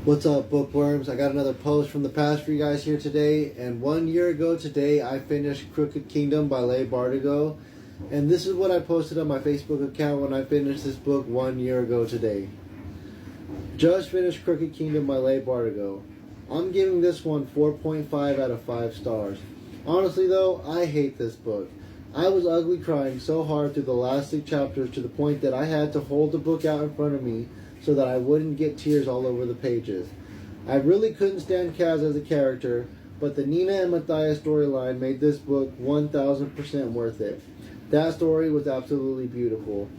What's up, bookworms? I got another post from the past for you guys here today. And 1 year ago today, I finished Crooked Kingdom by Leigh Bardugo. And this is what I posted on my Facebook account when I finished this book 1 year ago today. Just finished Crooked Kingdom by Leigh Bardugo. I'm giving this one 4.5 out of 5 stars. Honestly though, I hate this book. I was ugly crying so hard through the last 6 chapters to the point that I had to hold the book out in front of me so that I wouldn't get tears all over the pages. I really couldn't stand Kaz as a character, but the Nina and Matthias storyline made this book 1000% worth it. That story was absolutely beautiful.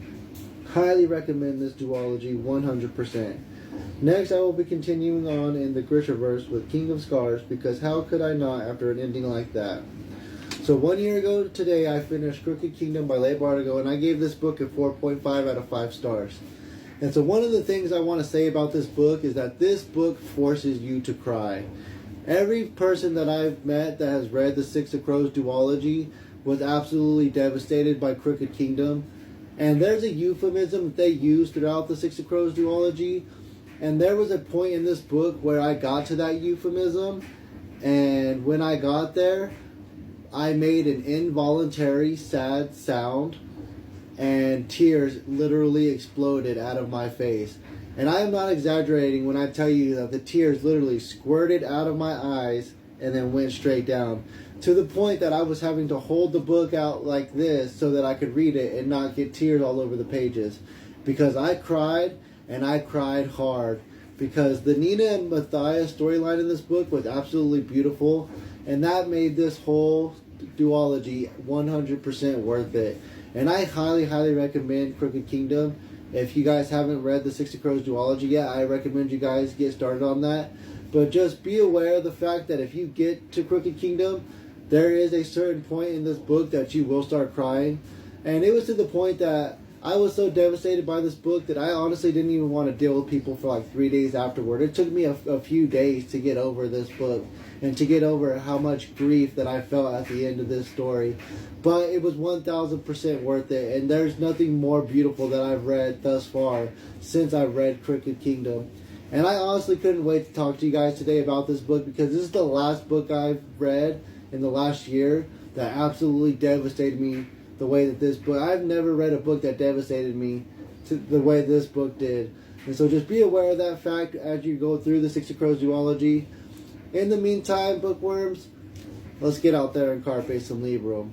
Highly recommend this duology 100%. Next, I will be continuing on in the Grishaverse with King of Scars, because how could I not after an ending like that? So 1 year ago today, I finished Crooked Kingdom by Leigh Bardugo, and I gave this book a 4.5 out of 5 stars. And so one of the things I want to say about this book is that this book forces you to cry. Every person that I've met that has read the Six of Crows duology was absolutely devastated by Crooked Kingdom. And there's a euphemism that they use throughout the Six of Crows duology. And there was a point in this book where I got to that euphemism. And when I got there, I made an involuntary sad sound. And tears literally exploded out of my face. And I am not exaggerating when I tell you that the tears literally squirted out of my eyes and then went straight down. To the point that I was having to hold the book out like this so that I could read it and not get tears all over the pages. Because I cried, and I cried hard. Because the Nina and Matthias storyline in this book was absolutely beautiful. And that made this whole duology 100% worth it. And I highly, highly recommend Crooked Kingdom. If you guys haven't read the Six of Crows duology yet, I recommend you guys get started on that. But just be aware of the fact that if you get to Crooked Kingdom, there is a certain point in this book that you will start crying. And it was to the point that I was so devastated by this book that I honestly didn't even want to deal with people for like 3 days afterward. It took me a few days to get over this book and to get over how much grief that I felt at the end of this story. But it was 1000% worth it, and there's nothing more beautiful that I've read thus far since I've read Crooked Kingdom. And I honestly couldn't wait to talk to you guys today about this book, because this is the last book I've read in the last year that absolutely devastated me the way that this book... I've never read a book that devastated me to the way this book did. And so just be aware of that fact as you go through the Six of Crows duology. In the meantime, bookworms, let's get out there and carpe some librum.